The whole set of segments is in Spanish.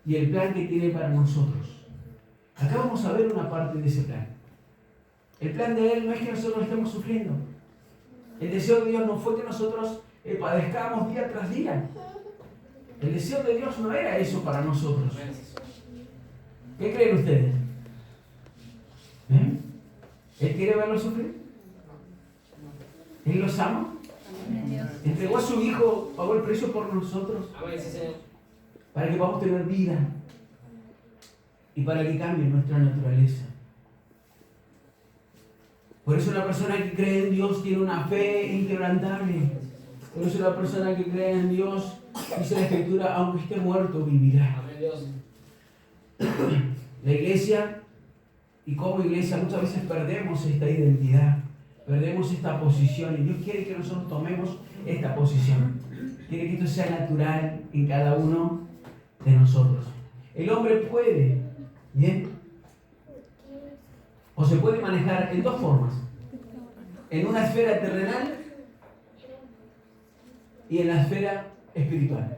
y el plan que tiene para nosotros. Acá vamos a ver una parte de ese plan. El plan de Él no es que nosotros estemos sufriendo. El deseo de Dios no fue que nosotros padezcamos día tras día. El deseo de Dios no era eso para nosotros. ¿Qué creen ustedes? ¿Él quiere verlos sufrir? ¿Él los ama? Entregó a su Hijo, pagó el precio por nosotros, para que podamos tener vida y para que cambie nuestra naturaleza. Por eso una persona que cree en Dios tiene una fe inquebrantable. Por eso una persona que cree en Dios, dice la Escritura, aunque esté muerto, vivirá. La iglesia, y como iglesia, muchas veces perdemos esta identidad, perdemos esta posición, y Dios quiere que nosotros tomemos esta posición. Quiere que esto sea natural en cada uno de nosotros. El hombre puede, ¿bien? O se puede manejar en dos formas: en una esfera terrenal y en la esfera espiritual.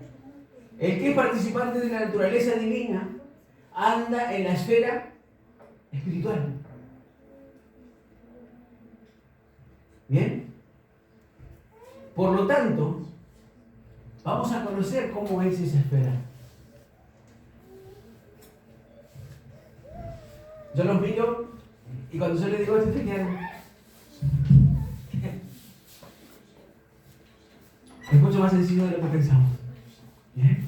El que es participante de la naturaleza divina anda en la esfera espiritual. ¿Bien? Por lo tanto, vamos a conocer cómo es esa esfera. Yo los miro y cuando yo les digo esto, te quedan. Es mucho más sencillo de lo que pensamos. ¿Bien?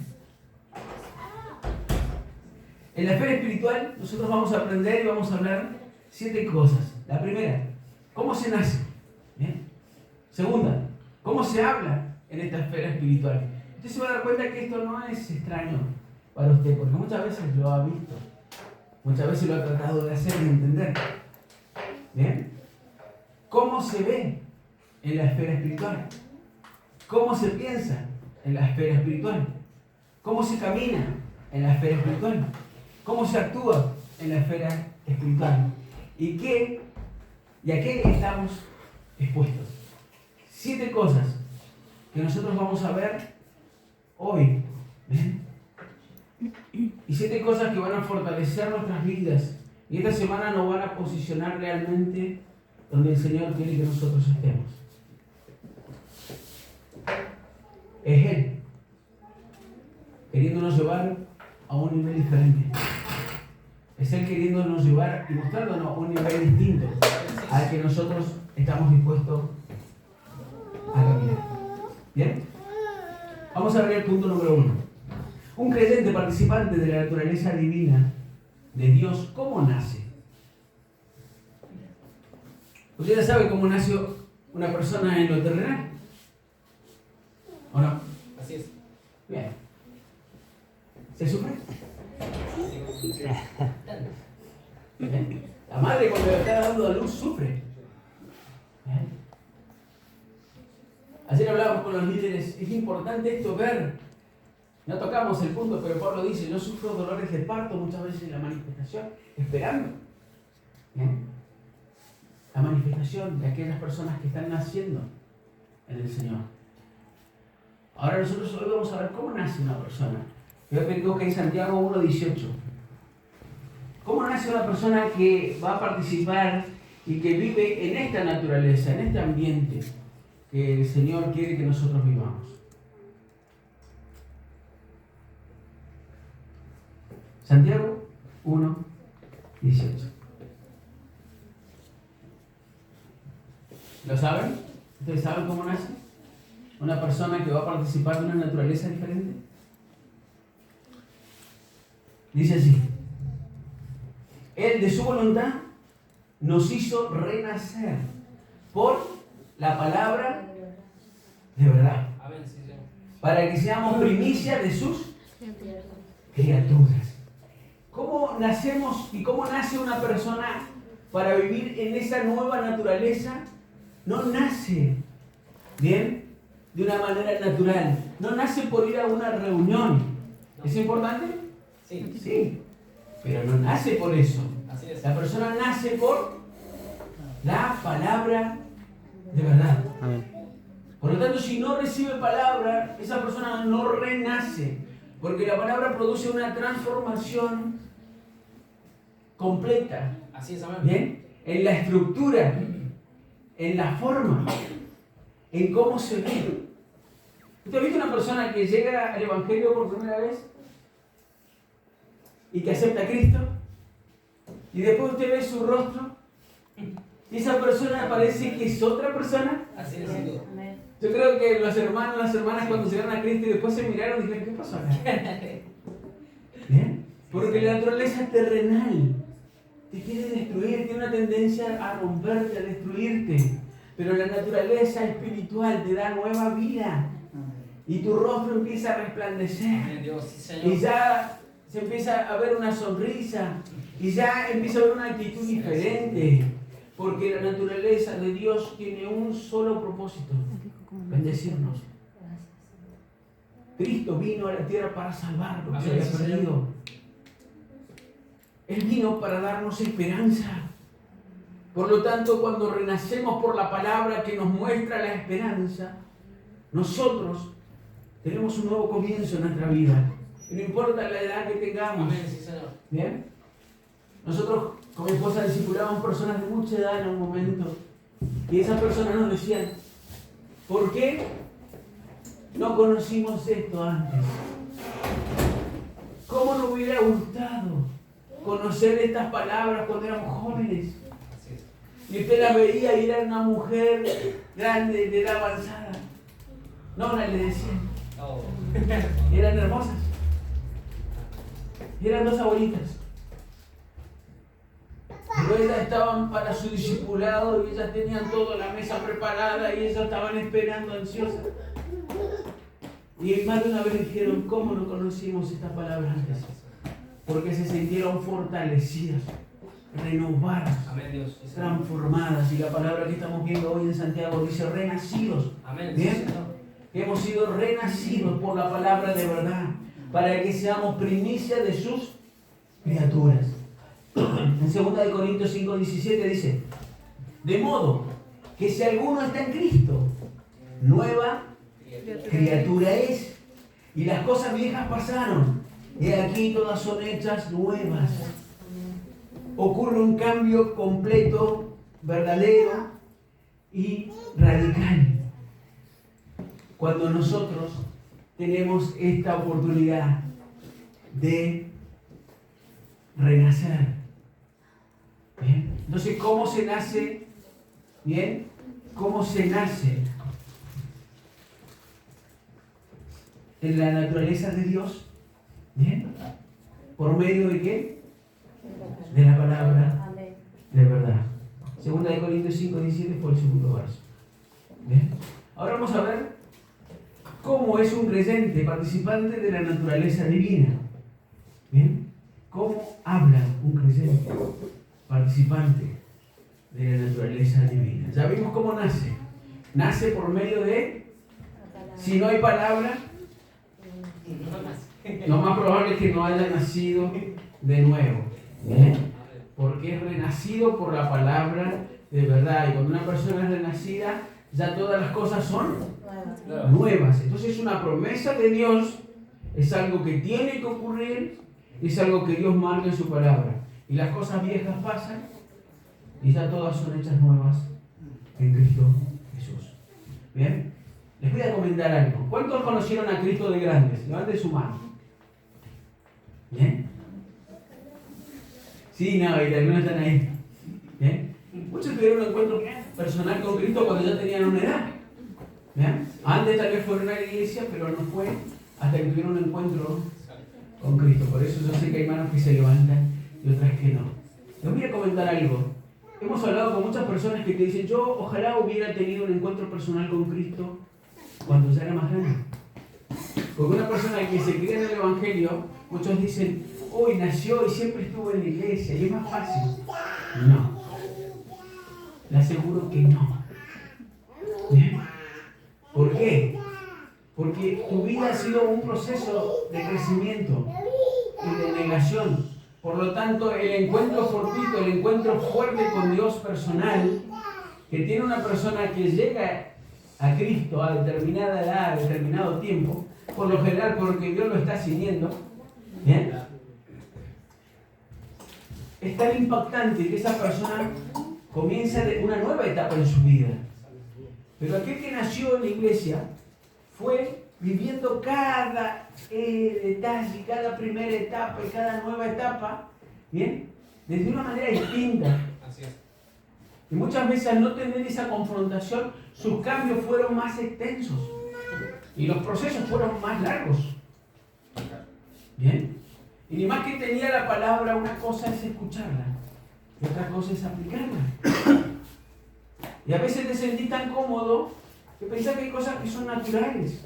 En la esfera espiritual, nosotros vamos a aprender y vamos a hablar 7 cosas. La primera, ¿cómo se nace? ¿Bien? Segunda, ¿cómo se habla en esta esfera espiritual? Usted se va a dar cuenta que esto no es extraño para usted, porque muchas veces lo ha visto, muchas veces lo ha tratado de hacer y entender. ¿Bien? ¿Cómo se ve en la esfera espiritual? ¿Cómo se piensa en la esfera espiritual? ¿Cómo se camina en la esfera espiritual? ¿Cómo se actúa en la esfera espiritual? ¿Y a qué estamos expuestos? 7 cosas que nosotros vamos a ver hoy. ¿Ven? Y 7 cosas que van a fortalecer nuestras vidas. Y esta semana nos van a posicionar realmente donde el Señor quiere que nosotros estemos. Es Él queriéndonos llevar a un nivel diferente. Es Él queriéndonos llevar y mostrándonos un nivel distinto al que nosotros estamos dispuestos a caminar. ¿Bien? Vamos a ver el punto número 1. Un creyente participante de la naturaleza divina de Dios, ¿cómo nace? ¿Usted ya sabe cómo nació una persona en lo terrenal? ¿O no? Así es. Bien. ¿Se sufre? Bien. La madre cuando le está dando a luz sufre. Bien. Ayer hablábamos con los líderes, es importante esto ver. No tocamos el punto, pero Pablo dice, yo sufro dolores de parto muchas veces en la manifestación, esperando. ¿Bien? La manifestación de aquellas personas que están naciendo en el Señor. Ahora nosotros hoy vamos a ver cómo nace una persona. Yo tengo que en Santiago 1:18. ¿Cómo nace una persona que va a participar y que vive en esta naturaleza, en este ambiente que el Señor quiere que nosotros vivamos? Santiago 1:18. ¿Lo saben? ¿Ustedes saben cómo nace una persona que va a participar de una naturaleza diferente? Dice así: Él de su voluntad nos hizo renacer por la palabra de verdad, para que seamos primicia de sus criaturas. ¿Cómo nacemos y cómo nace una persona para vivir en esa nueva naturaleza? No nace, ¿bien?, de una manera natural. No nace por ir a una reunión. ¿Es importante? Sí. Sí, pero no nace por eso. Así es. La persona nace por la palabra de verdad. Amén. Por lo tanto, si no recibe palabra, esa persona no renace. Porque la palabra produce una transformación completa. Así es, amén. ¿Bien? En la estructura, en la forma, en cómo se ve. ¿Usted ha visto una persona que llega al Evangelio por primera vez y que acepta a Cristo? Y después usted ve su rostro y esa persona parece que es otra persona. Así es, sin duda. Yo creo que los hermanos, las hermanas cuando llegaron a Cristo y después se miraron y dijeron, ¿qué pasó acá? ¿Bien? Porque la naturaleza terrenal te quiere destruir, tiene una tendencia a romperte, a destruirte. Pero la naturaleza espiritual te da nueva vida. Y tu rostro empieza a resplandecer. Amén, Dios, sí, Señor. Y ya se empieza a ver una sonrisa. Y ya empieza a ver una actitud diferente. Porque la naturaleza de Dios tiene un solo propósito: bendecirnos. Cristo vino a la tierra para salvar lo que se había perdido. Él vino para darnos esperanza. Por lo tanto, cuando renacemos por la palabra que nos muestra la esperanza, nosotros tenemos un nuevo comienzo en nuestra vida. Y no importa la edad que tengamos. Amén, sí, Señor. ¿Bien? Nosotros con mi esposa discipulábamos personas de mucha edad en un momento. Y esas personas nos decían, ¿por qué no conocimos esto antes? ¿Cómo nos hubiera gustado conocer estas palabras cuando éramos jóvenes? Así es. Y usted la veía y era una mujer grande, de edad avanzada. No, le decían. Oh. Eran hermosas. Eran dos abuelitas. Pero ellas estaban para su discipulado y ellas tenían toda la mesa preparada y ellas estaban esperando ansiosas. Y más de una vez dijeron, ¿cómo no conocimos estas palabras antes? Porque se sintieron fortalecidas, renovadas, Amén, Dios, sí, Señor. transformadas. Y la palabra que estamos viendo hoy en Santiago dice renacidos. Amén, sí, Bien, Señor. hemos sido renacidos por la palabra de verdad, para que seamos primicia de sus criaturas. En 2 Corintios 5:17 dice, de modo que si alguno está en Cristo, nueva criatura es, y las cosas viejas pasaron, y aquí todas son hechas nuevas. Ocurre un cambio completo, verdadero y radical cuando nosotros tenemos esta oportunidad de renacer. ¿Bien? Entonces, ¿cómo se nace? ¿Bien? ¿Cómo se nace en la naturaleza de Dios? ¿Bien? ¿Por medio de qué? De la palabra de verdad. 2 Corintios 5:17 fue el segundo verso. ¿Bien? Ahora vamos a ver cómo es un creyente participante de la naturaleza divina. ¿Bien? ¿Cómo habla un creyente participante de la naturaleza divina? Ya vimos cómo nace. Nace por medio de, si no hay palabra, lo más probable es que no haya nacido de nuevo. ¿Bien? Porque es renacido por la palabra de verdad. Y cuando una persona es renacida, ya todas las cosas son nuevas. Entonces es una promesa de Dios, es algo que tiene que ocurrir, es algo que Dios marca en su palabra. Y las cosas viejas pasan y ya todas son hechas nuevas en Cristo Jesús. ¿Bien? Les voy a comentar algo. ¿Cuántos conocieron a Cristo de grandes? Levanten su mano. ¿Bien? Sí, no, y algunos están ahí. ¿Bien? Muchos tuvieron un encuentro personal con Cristo cuando ya tenían una edad. ¿Bien? Antes tal vez fueron a la iglesia, pero no fue hasta que tuvieron un encuentro con Cristo. Por eso yo sé que hay manos que se levantan y otras que no. Les voy a comentar algo. Hemos hablado con muchas personas que te dicen, yo ojalá hubiera tenido un encuentro personal con Cristo cuando ya era más grande. Porque una persona que se cría en el Evangelio, muchos dicen, hoy nació y siempre estuvo en la iglesia y es más fácil. No. Le aseguro que no. ¿Bien? ¿Por qué? Porque tu vida ha sido un proceso de crecimiento y de negación. Por lo tanto, el encuentro fortuito, el encuentro fuerte con Dios personal, que tiene una persona que llega a Cristo a determinada edad, a determinado tiempo, por lo general porque Dios lo está siguiendo, ¿bien? Es tan impactante que esa persona comienza una nueva etapa en su vida. Pero aquel que nació en la iglesia fue viviendo cada detalle, cada primera etapa y cada nueva etapa, ¿bien? Desde una manera distinta. Así es. Y muchas veces al no tener esa confrontación, sus cambios fueron más extensos. Y los procesos fueron más largos. ¿Bien? Y ni más que tenía la palabra, una cosa es escucharla y otra cosa es aplicarla. Y a veces te sentís tan cómodo que pensás que hay cosas que son naturales.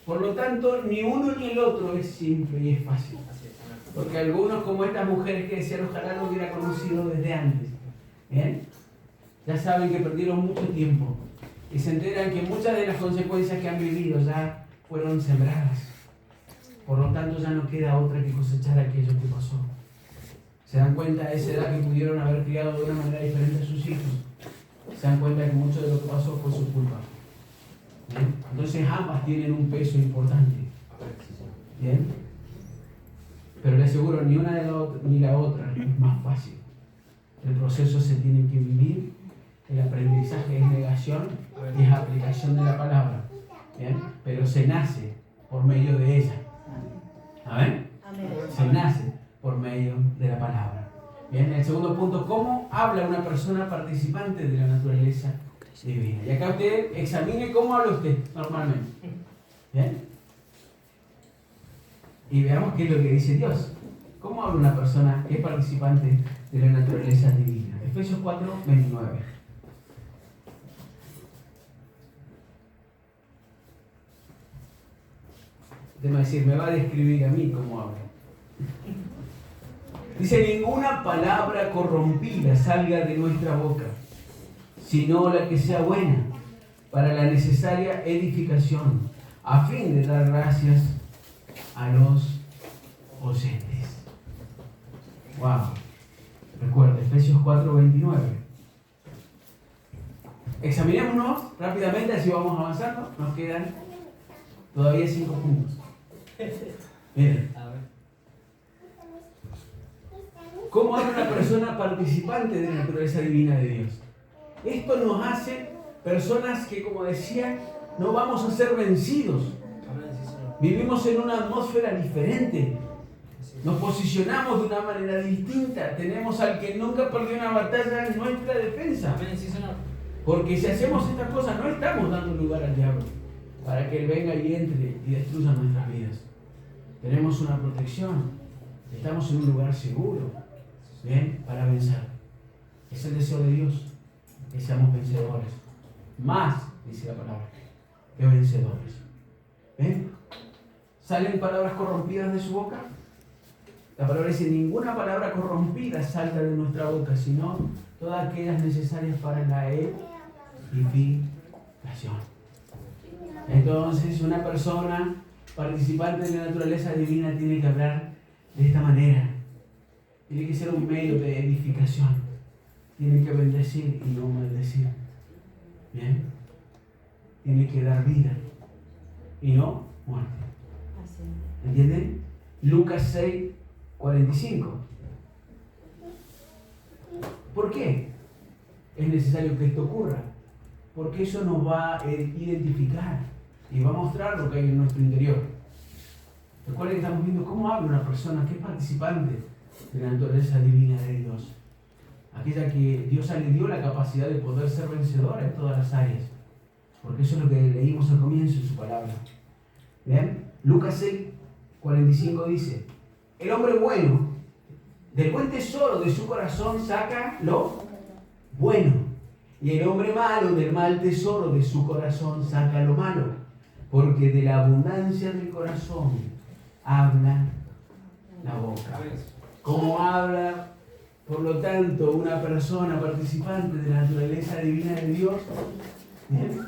Por lo tanto, ni uno ni el otro es simple y es fácil. Así es. Amén. Porque algunos, como estas mujeres que decían, ojalá lo hubiera conocido desde antes. ¿Bien? Ya saben que perdieron mucho tiempo. Y se enteran que muchas de las consecuencias que han vivido ya fueron sembradas. Por lo tanto, ya no queda otra que cosechar aquello que pasó. Se dan cuenta a esa edad que pudieron haber criado de una manera diferente a sus hijos. Se dan cuenta que mucho de lo que pasó fue su culpa. ¿Bien? Entonces ambas tienen un peso importante. ¿Bien? Pero les aseguro, ni una ni la otra es más fácil. El proceso se tiene que vivir, el aprendizaje es negación y es aplicación de la palabra. ¿Bien? Pero se nace por medio de ella. ¿Amén? Se nace por medio de la palabra. Bien, el segundo punto, ¿cómo habla una persona participante de la naturaleza divina? Y acá usted examine cómo habla usted normalmente. ¿Bien? Y veamos qué es lo que dice Dios. ¿Cómo habla una persona que es participante de la naturaleza divina? Efesios 4, 29. Déjame decir, me va a describir a mí cómo habla. Dice, ninguna palabra corrompida salga de nuestra boca, sino la que sea buena, para la necesaria edificación, a fin de dar gracias a los oyentes. Wow. Recuerda, Efesios 4, 29. Examinémonos rápidamente, así vamos avanzando. Nos quedan todavía 5 puntos. Miren. A ver. ¿Cómo habla una persona participante de la naturaleza divina de Dios? Esto nos hace personas que, como decía, no vamos a ser vencidos. Amén, sí, Señor. Vivimos en una atmósfera diferente. Nos posicionamos de una manera distinta. Tenemos al que nunca perdió una batalla en nuestra defensa. Amén, sí, Señor. Porque si hacemos estas cosas, no estamos dando lugar al diablo para que él venga y entre y destruya nuestras vidas. Tenemos una protección. Estamos en un lugar seguro. ¿Bien? Para vencer. Es el deseo de Dios que seamos vencedores. Más, dice la palabra, que vencedores. ¿Ven? ¿Salen palabras corrompidas de su boca? La palabra dice, ninguna palabra corrompida salga de nuestra boca, sino todas aquellas necesarias para la edificación. Entonces, una persona participante de la naturaleza divina tiene que hablar de esta manera. Tiene que ser un medio de edificación. Tiene que bendecir y no maldecir. ¿Bien? Tiene que dar vida y no muerte. ¿Entienden? Lucas 6, 45. ¿Por qué es necesario que esto ocurra? Porque eso nos va a identificar y va a mostrar lo que hay en nuestro interior. Recuerden que estamos viendo cómo habla una persona que es participante de la naturaleza divina de Dios. Aquella que Dios le dio la capacidad de poder ser vencedora en todas las áreas. Porque eso es lo que leímos al comienzo en su palabra. ¿Bien? Lucas 6, 45 dice, el hombre bueno, del buen tesoro de su corazón saca lo bueno. Y el hombre malo, del mal tesoro de su corazón saca lo malo. Porque de la abundancia del corazón habla la boca. ¿Cómo habla, por lo tanto, una persona participante de la naturaleza divina de Dios? ¿Bien?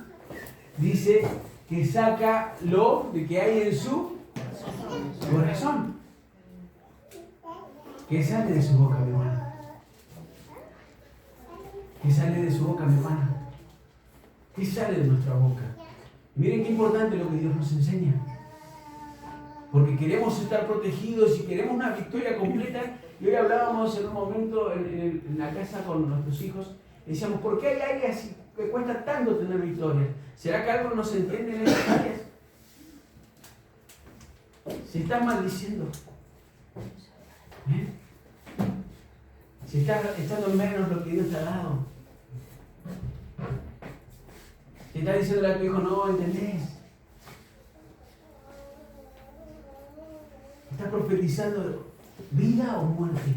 Dice que saca lo de que hay en su corazón. ¿Qué sale de su boca, mi hermana? ¿Qué sale de su boca, mi hermana? ¿Qué sale de nuestra boca? Miren qué importante lo que Dios nos enseña. porque queremos estar protegidos y queremos una victoria completa. Y hoy hablábamos en un momento en la casa con nuestros hijos, y decíamos, ¿por qué hay áreas que cuesta tanto tener victorias? ¿Será que algo no se entiende en esas áreas? Se está maldiciendo. Se está echando en menos lo que Dios te ha dado. Se está diciendo a tu hijo, no entendés. Está profetizando vida o muerte.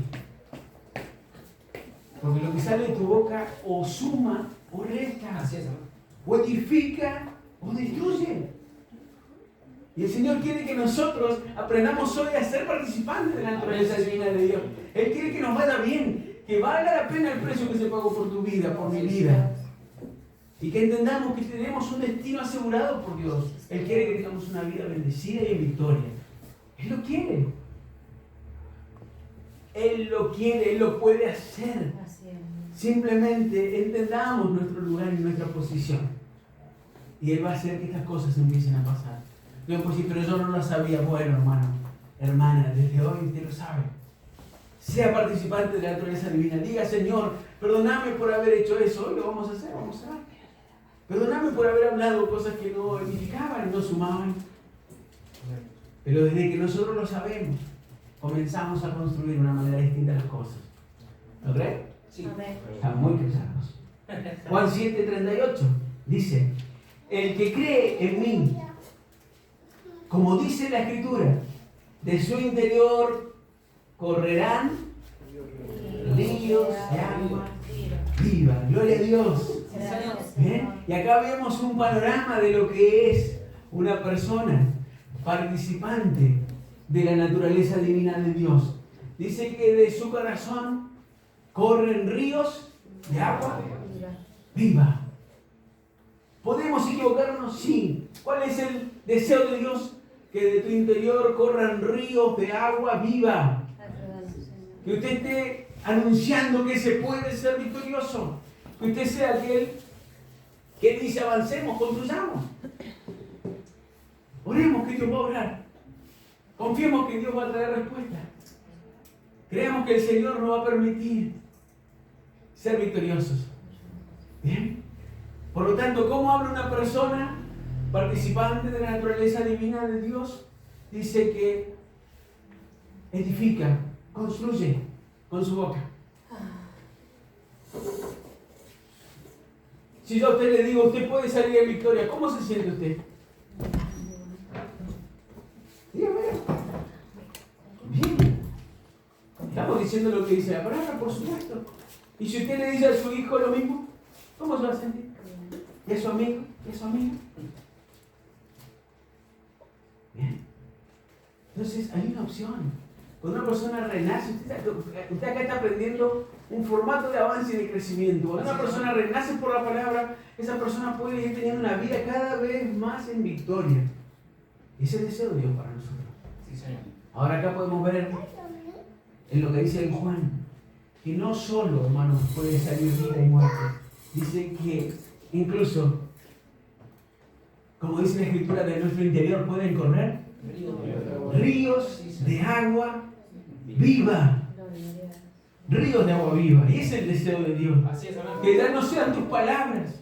Porque lo que sale de tu boca o suma o resta, Así es, hermano. o edifica o destruye. Y el Señor quiere que nosotros aprendamos hoy a ser participantes de la naturaleza divina de Dios. Él quiere que nos vaya bien, que valga la pena el precio que se pagó por tu vida, por mi vida. Y que entendamos que tenemos un destino asegurado por Dios. Él quiere que tengamos una vida bendecida y en victoria. Él lo quiere. Él lo quiere, Él lo puede hacer. Simplemente entendamos nuestro lugar y nuestra posición. Y Él va a hacer que estas cosas empiecen a pasar. Yo pues sí, pero yo no lo sabía. Bueno, hermano, hermana, desde hoy usted lo sabe. Sea participante de la naturaleza divina. Diga, Señor, perdóname por haber hecho eso. Hoy lo vamos a hacer, vamos a ver. Perdóname por haber hablado cosas que no edificaban y no sumaban. Pero desde que nosotros lo sabemos, comenzamos a construir de una manera distinta las cosas. ¿Lo crees? Sí. Están muy claros. Juan 7:38 dice, el que cree en mí, como dice la Escritura, de su interior correrán ríos de agua viva. Gloria a Dios. ¿Bien? Y acá vemos un panorama de lo que es una persona participante de la naturaleza divina de Dios. Dice que de su corazón corren ríos de agua viva. ¿Podemos equivocarnos? Sí. ¿Cuál es el deseo de Dios? Que de tu interior corran ríos de agua viva. Que usted esté anunciando que se puede ser victorioso. Que usted sea aquel que dice avancemos, construyamos. Oremos que Dios va a orar. Confiemos que Dios va a traer respuesta. Creamos que el Señor nos va a permitir ser victoriosos. ¿Bien? Por lo tanto, ¿cómo habla una persona participante de la naturaleza divina de Dios? Dice que edifica, construye con su boca. Si yo a usted le digo, usted puede salir en victoria, ¿cómo se siente usted? Dígame. Bien. Estamos diciendo lo que dice la palabra, por supuesto. Y si usted le dice a su hijo lo mismo, ¿cómo se va a sentir? ¿Y a su amigo? ¿Y a su amiga? Bien. Entonces hay una opción. Cuando una persona renace, usted acá está aprendiendo un formato de avance y de crecimiento. Cuando una persona renace por la palabra, esa persona puede ir teniendo una vida cada vez más en victoria. Y ese es el deseo de Dios para nosotros. Sí, Señor. Ahora acá podemos ver en lo que dice el Juan, que no solo, hermanos, puede salir vida y muerte. Dice que incluso, como dice la Escritura, de nuestro interior pueden correr ríos de agua viva. Ríos de agua viva. Y ese es el deseo de Dios. Así es, hermano. Que ya no sean tus palabras.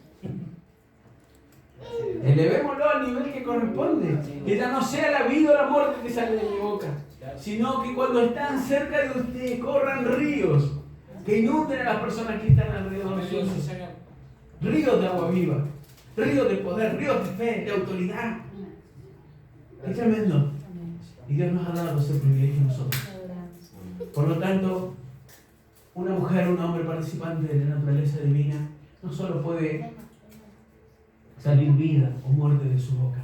Elevémoslo al nivel que corresponde. Que ya no sea la vida o la muerte que sale de mi boca, sino que cuando están cerca de usted corran ríos que inunden a las personas que están alrededor de Dios, nosotros. Señor. Ríos de agua viva, ríos de poder, ríos de fe, de autoridad. Qué tremendo. Y Dios nos ha dado ese privilegio a nosotros. Por lo tanto, una mujer, un hombre participante de la naturaleza divina no solo puede salir vida o muerte de su boca.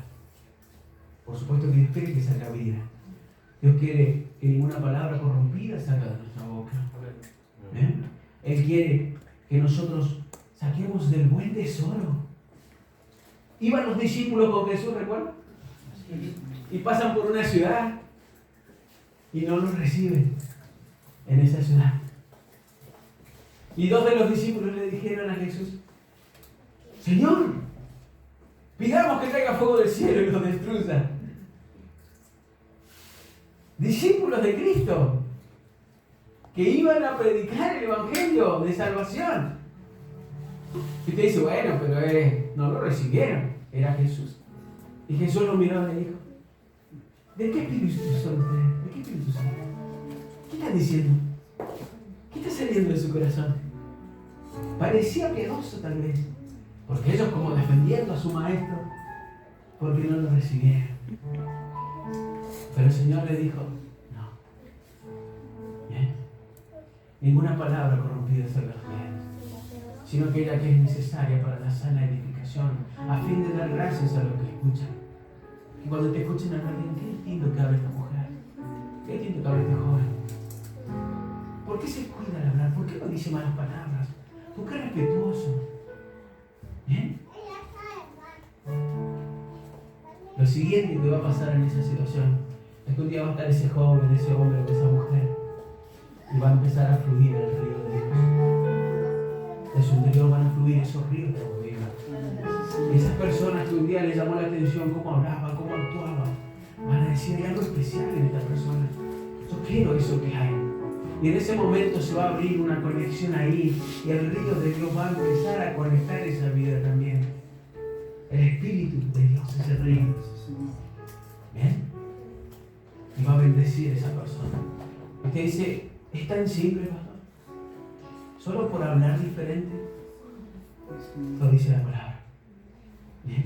Por supuesto que Dios quiere que salga vida. Dios quiere que ninguna palabra corrompida salga de nuestra boca. ¿Eh? Él quiere que nosotros saquemos del buen tesoro. Iban los discípulos con Jesús, ¿recuerdan? Y pasan por una ciudad y no los reciben en esa ciudad. Y dos de los discípulos le dijeron a Jesús: Señor, pidamos que traiga fuego del cielo y los destruya. discípulos de Cristo, que iban a predicar el Evangelio de salvación. Y usted dice, bueno, pero no lo recibieron, era Jesús. Y Jesús lo miró y le dijo, ¿de qué espíritu son ustedes? ¿De qué espíritu son? ¿Qué están diciendo? ¿Qué está saliendo de su corazón? Parecía piadoso tal vez, porque ellos como defendiendo a su maestro, porque no lo recibieron. Pero el Señor le dijo, no. ¿Bien? Ninguna palabra corrompida se los sino aquella que es necesaria para la sana edificación, a fin de dar gracias a los que escuchan. Que cuando te escuchen hablar, digan, qué distinto que habla esta mujer, qué distinto que habla este joven. ¿Por qué se cuida al hablar? ¿Por qué no dice malas palabras? ¿Por qué es respetuoso? ¿Bien? Lo siguiente que va a pasar en esa situación es que un día va a estar ese joven, ese hombre o esa mujer y va a empezar a fluir el río de Dios. De su interior van a fluir esos ríos de agua viva. Y esas personas que un día les llamó la atención cómo hablaba, cómo actuaba, van a decir, hay algo especial en esta persona. Yo quiero eso que hay. Y en ese momento se va a abrir una conexión ahí y el río de Dios va a empezar a conectar esa vida también. El Espíritu de Dios, ese río. ¿Bien? Y va a bendecir a esa persona. Usted dice, es tan simple, pastor. Solo por hablar diferente, lo dice la palabra. ¿Bien?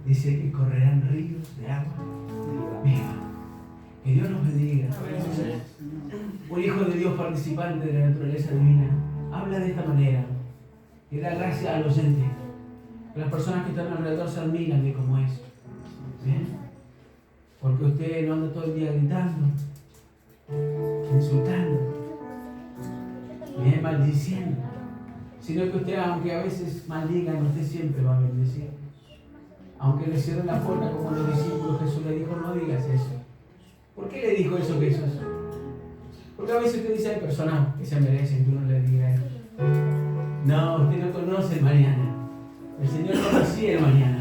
Dice que correrán ríos de agua viva. Que Dios nos bendiga. Un hijo de Dios participante de la naturaleza divina habla de esta manera, que da gracia al oyente, que las personas que están alrededor se admiran de cómo es. ¿Bien? Porque usted no anda todo el día gritando, insultando, bien, maldiciendo, sino que usted, aunque a veces maldigan, usted siempre va a bendecir. Aunque le cierren la puerta como los discípulos, Jesús le dijo, no digas eso. ¿Por qué le dijo eso Jesús? Porque a veces usted dice, hay personas que se merecen que uno le diga eso. No, usted no conoce el mañana. El Señor conocía el mañana.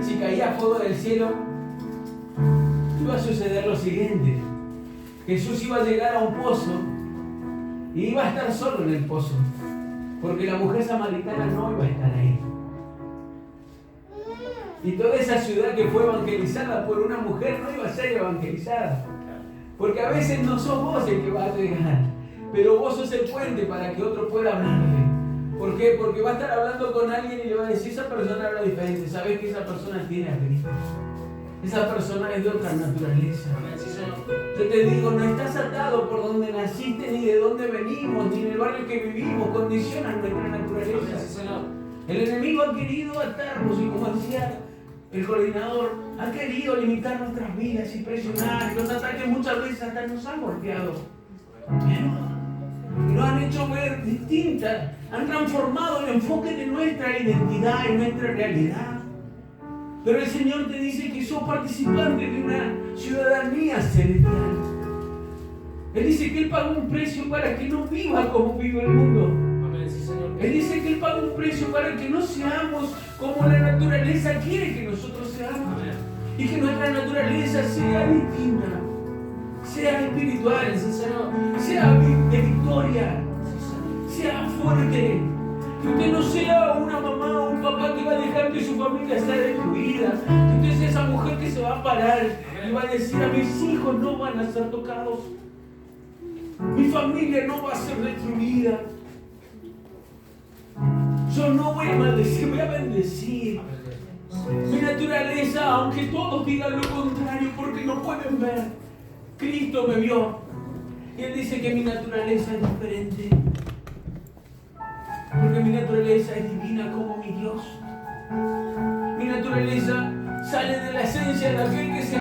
Si caía fuego del cielo, iba a suceder lo siguiente. Jesús iba a llegar a un pozo y iba a estar solo en el pozo, porque la mujer samaritana no iba a estar ahí. Y toda esa ciudad que fue evangelizada por una mujer no iba a ser evangelizada. Porque a veces no sos vos el que va a llegar, pero vos sos el puente para que otro pueda hablarle. ¿Por qué? Porque va a estar hablando con alguien y le va a decir, esa persona habla diferente. ¿Sabes que esa persona tiene a Cristo? Esa persona es de otra naturaleza. Yo te digo, no estás atado por donde naciste, ni de dónde venimos, ni en el barrio que vivimos, condicionan nuestra naturaleza. El enemigo ha querido atarnos y, como decía el coordinador, ha querido limitar nuestras vidas y presionar. Los ataques muchas veces hasta nos han golpeado. Y nos han hecho ver distintas, han transformado el enfoque de nuestra identidad y nuestra realidad. Pero el Señor te dice que sos participante de una ciudadanía celestial. Él dice que Él pagó un precio para que no viva como vive el mundo. Él dice que Él pagó un precio para que no seamos como la naturaleza quiere que nosotros seamos. Y que nuestra naturaleza sea distinta, sea espiritual, sea de victoria, sea fuerte. Que usted no sea una mamá o un papá que va a dejar que su familia sea destruida. Que usted sea esa mujer que se va a parar y va a decir, a mis hijos no van a ser tocados. Mi familia no va a ser destruida. Yo no voy a maldecir, voy a bendecir. Mi naturaleza, aunque todos digan lo contrario porque no pueden ver, Cristo me vio. Y Él dice que mi naturaleza es diferente. Porque mi naturaleza es divina como mi Dios. Mi naturaleza sale de la esencia de aquel que se